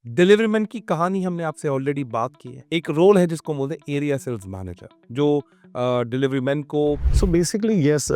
डिलीवरीमैन की कहानी हमने आपसे ऑलरेडी बात की है। एक रोल है जिसको बोलते हैं एरिया सेल्स मैनेजर, जो डिलीवरीमैन को So basically, yes,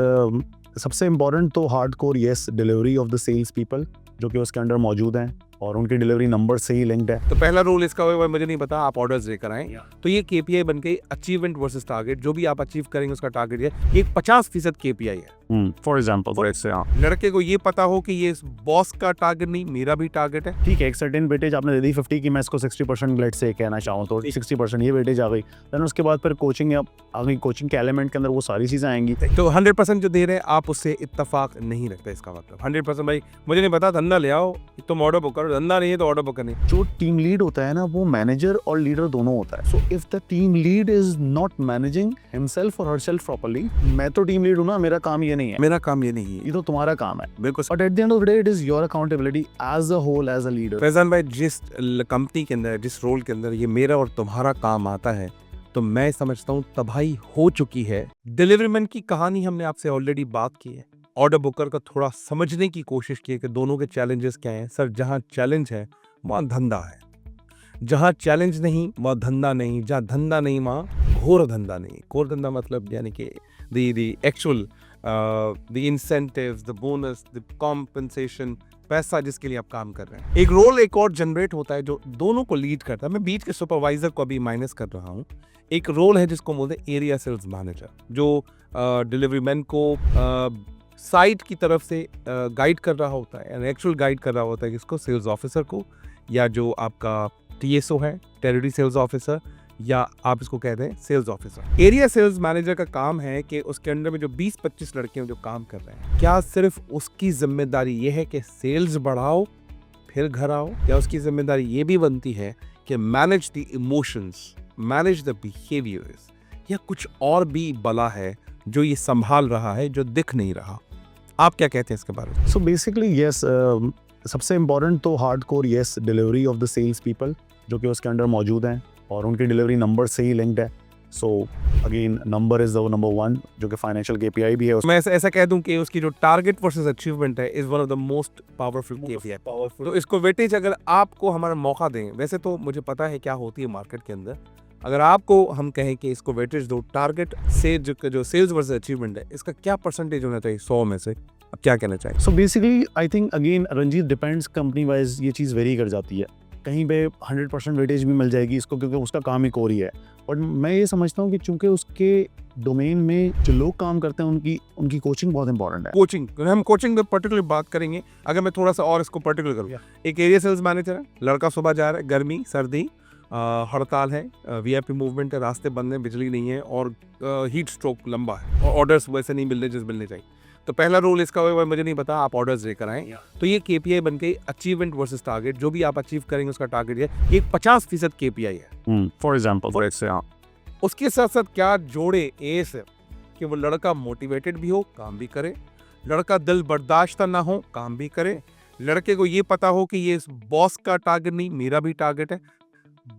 सबसे इम्पोर्टेंट तो hard core yes delivery of the sales people जो कि उसके अंडर मौजूद हैं और उनकी डिलीवरी नंबर से ही लिंक्ड है। तो पहला रोल इसका होगा, मुझे नहीं पता, आप ऑर्डर्स लेकर आए। तो ये केपीआई बन के अचीवमेंट वर्सेस टारगेट, जो भी आप अचीव करेंगे उसका टारगेट है। ये 50% केपीआई है। फॉर एग्जाम्पल लड़के को ये पता हो कि ये बॉस का टारगेट नहीं, मेरा भी टारगेट है। ठीक है, एक सर्टेन वेटेज आपने दे दी 50 की, मैं इसको 60% लेट से कहना चाहूँ तो 60% ये वेटेज आ गई। देन उसके बाद फिर कोचिंग आ गई, कोचिंग के एलिमेंट के अंदर वो सारी चीज़ें आएंगी। तो 100% जो दे रहे हैं आप उससे इत्तेफाक नहीं रखते। इसका मतलब 100% भाई मुझे नहीं पता, धंधा ले आओ, तुम ऑर्डर बुक करो, धंधा नहीं है तो ऑर्डर बुक करनी। जो टीम लीड होता है ना, वो मैनेजर और लीडर दोनों होता है। So if the team lead is not managing himself और हरसेल्फ प्रॉपर्ली, मैं तो टीम लीड हूँ ना, मेरा काम ये नहीं है, मेरा काम ये नहीं है, ये तो तुम्हारा काम है। बिल्कुल। But at the end of the day it is your accountability as a whole, as a leader. Faizan भाई, जिस कंपनी के अंदर, जिस रोल के अंदर ये मेरा और तुम्हारा काम आता है, तो मैं समझता हूँ तबाही हो चुकी है। डिलीवरीमैन की कहानी हमने आपसे ऑलरेडी बात की है। ऑर्डर बुकर का थोड़ा समझने की कोशिश की है कि दोनों के चैलेंजेस क्या हैं। सर, जहाँ चैलेंज है वहाँ धंधा है, जहाँ चैलेंज नहीं वहाँ धंधा नहीं, जहाँ धंधा नहीं वहाँ घोर धंधा नहीं। घोर धंधा मतलब यानी कि the actual the incentives, the bonus, the compensation, पैसा जिसके लिए आप काम कर रहे हैं। एक रोल एक और जनरेट होता है जो दोनों को लीड करता है। मैं बीच के सुपरवाइजर को अभी माइनस कर रहा हूँ। एक रोल है जिसको बोलते हैं एरिया सेल्स मैनेजर, जो डिलीवरीमैन को साइट की तरफ से गाइड कर रहा होता है, एक्चुअल गाइड कर रहा होता है किसको, सेल्स ऑफिसर को, या जो आपका टीएसओ है, टेरिटरी सेल्स ऑफिसर, या आप इसको कहते हैं sales officer. Area sales manager का काम है कि उसके अंडर में जो 20-25 लड़के हैं जो काम कर रहे हैं, क्या सिर्फ उसकी जिम्मेदारी ये है कि सेल्स बढ़ाओ फिर घर आओ, या उसकी जिम्मेदारी ये भी बनती है कि manage the emotions, manage the behaviours, या कुछ और भी बला है जो ये संभाल रहा है जो दिख नहीं रहा। आप क्या कहते हैं इसके बारे में? सो बेसिकली येस, सबसे इम्पोर्टेंट तो hard core yes delivery of the sales people जो कि उसके अंडर मौजूद हैं और उनकी डिलीवरी नंबर से ही लिंक्ड है। So again, number is the number 1 जो कि फाइनेंशियल केपीआई भी है। मैं ऐसा कह दूं कि उसकी जो टारगेट वर्सेस अचीवमेंट है is one of the most powerful KPI. तो इसको वेटेज अगर आपको हमारा मौका दें, वैसे तो मुझे पता है क्या होती है मार्केट के अंदर, अगर आपको हम कहें कि इसको वेटेज दो, टारगेट से जो सेल्स वर्सेस अचीवमेंट है, इसका क्या परसेंटेज होना चाहिए 100 में से? अब क्या कहना चाहिए? So basically I think again Ranjit, depends company wise, ये चीज़ वेरी कर जाती है। कहीं पे 100% वेटेज भी मिल जाएगी इसको क्योंकि उसका काम ही कोर ही है। और मैं ये समझता हूँ कि चूंकि उसके डोमेन में जो लोग काम करते हैं उनकी कोचिंग बहुत इंपॉर्टेंट है। कोचिंग, हम कोचिंग पे पर्टिकुलर बात करेंगे। अगर मैं थोड़ा सा और इसको पर्टिकुलर करूँ, एक एरिया सेल्स मैनेजर है, लड़का सुबह जा रहा है, गर्मी सर्दी, हड़ताल है, वीआईपी मूवमेंट है, रास्ते बंद हैं, बिजली नहीं है, और हीट स्ट्रोक लंबा है, और ऑर्डर्स वैसे नहीं मिल रहे जिस मिलने चाहिए। तो पहला रोल इसका होगा, मुझे नहीं पता, आप ऑर्डर्स लेकर आए। तो ये केपीआई बन के अचीवमेंट वर्सेस टारगेट, जो भी आप अचीव करेंगे उसका टारगेट है। ये 50% केपीआई है। फॉर एग्जाम्पल उसके साथ साथ क्या जोड़े ए से कि वो लड़का मोटिवेटेड भी हो, काम भी करे, लड़का दिल बर्दाश्त ना हो, काम भी करे, लड़के को ये पता हो कि ये बॉस का टारगेट नहीं, मेरा भी टारगेट है।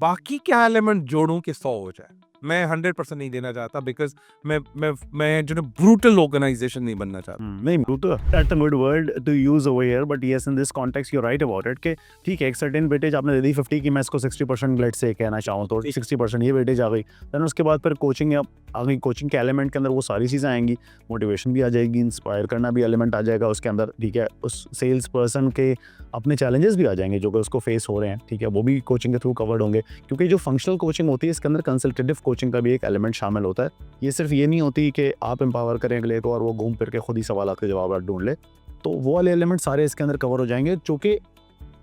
बाकी क्या एलिमेंट जोड़ूं कि 100 हो जाए? मैं 100% नहीं देना चाहता, बिकॉज मैं जो ब्रूटल ऑर्गेनाइजेशन नहीं बनना चाहता। नहीं, brutal, that's a good word to use over here, but yes, in this context you're right about it कि ठीक है, एक सर्टेन वेटेज आपने दे दी 50 की, मैं इसको 60% लेट से कहना चाहूँ तो 60% ये वेटेज आ गई। देन उसके बाद फिर कोचिंग आ गई, कोचिंग के एलिमेंट के अंदर वो सारी चीज़ें आएंगी, मोटिवेशन भी आ जाएगी, इंस्पायर करना भी एलिमेंट आ जाएगा उसके अंदर। ठीक है, उस सेल्स पर्सन के अपने चैलेंजेस भी आ जाएंगे जो कि उसको फेस हो रहे हैं। ठीक है, वो भी कोचिंग के थ्रू कवर्ड होंगे, क्योंकि जो फंक्शनल कोचिंग होती है इसके अंदर कंसल्टेटिव कोचिंग का भी एक एलिमेंट शामिल होता है। ये सिर्फ ये नहीं होती कि आप एम्पावर करें अगले को और वो घूम फिर के खुद ही सवाल के जवाब ढूंढ ले, तो वो वाले एलिमेंट सारे इसके अंदर कवर हो जाएंगे जो कि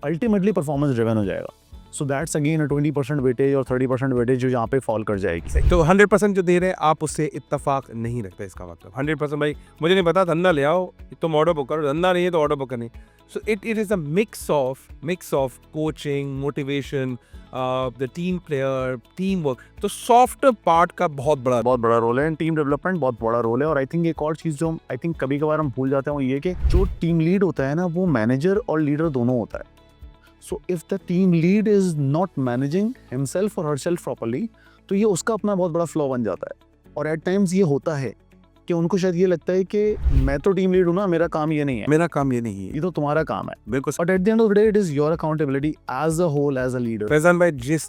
अल्टीमेटली परफॉर्मेंस ड्रिवन हो जाएगा। सो दैट्स अगेन 20% वेटेज और 30% वेटेज जो यहाँ पे फॉल कर जाएगी। तो 100% जो दे रहे हैं आप उससे इत्तेफाक नहीं रखते। इसका मतलब 100% भाई मुझे नहीं पता, धंधा ले आओ, तुम ऑर्डर बुक करो, धंधा नहीं है तो ऑर्डर बुक करनी। So it is a mix of coaching, motivation, the team player, team work. तो सॉफ्ट पार्ट का बहुत बड़ा रोल है, टीम डेवलपमेंट बहुत बड़ा रोल है। और आई थिंक एक और चीज़ जो आई थिंक कभी कभार हम भूल जाते हैं वो ये कि जो टीम लीड होता है ना, वो मैनेजर और लीडर दोनों होता है। So if the team lead is not managing himself और हरसेल्फ प्रॉपर्ली, तो ये उसका अपना बहुत बड़ा फ्लॉ बन जाता है। और एट टाइम्स ये होता है कि उनको शायद ये लगता है कि मैं तो टीम लीड हूँ ना, मेरा काम ये नहीं है, मेरा काम ये नहीं ये है, तो तुम्हारा काम है। बिल्कुल। But at the end of the day it is your accountability as a whole, as a leader. Faizan भाई, जिस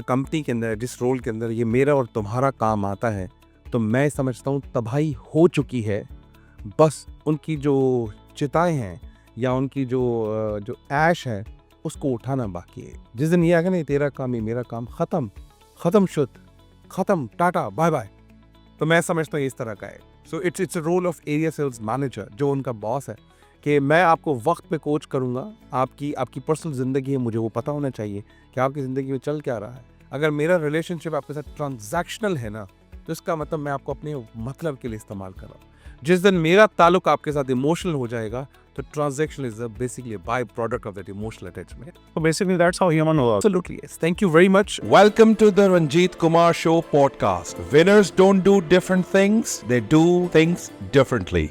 कंपनी के अंदर, जिस रोल के अंदर ये मेरा और तुम्हारा काम आता है, तो मैं समझता हूँ तबाही हो चुकी है। बस उनकी जो चिताएं हैं या उनकी जो ऐश है उसको उठाना बाकी है। जिस दिन ये आएगा ना, तेरा काम ही मेरा काम, खत्म शुद्ध, खत्म, टाटा बाय बाय, तो मैं समझता हूँ इस तरह का है। So it's a role of area sales manager, जो उनका बॉस है, कि मैं आपको वक्त पे कोच करूंगा। आपकी पर्सनल ज़िंदगी है, मुझे वो पता होना चाहिए कि आपकी ज़िंदगी में चल क्या रहा है। अगर मेरा रिलेशनशिप आपके साथ ट्रांजैक्शनल है ना, तो इसका मतलब मैं आपको अपने मतलब के लिए इस्तेमाल कर रहा हूँ। जिस दिन मेरा ताल्लुक आपके साथ इमोशनल हो जाएगा, तो transaction is basically by product of that emotional attachment. So basically that's how human works. Absolutely, yes. Thank you very much. Welcome to the Ranjit Kumar Show podcast. Winners don't do different things, they do things differently.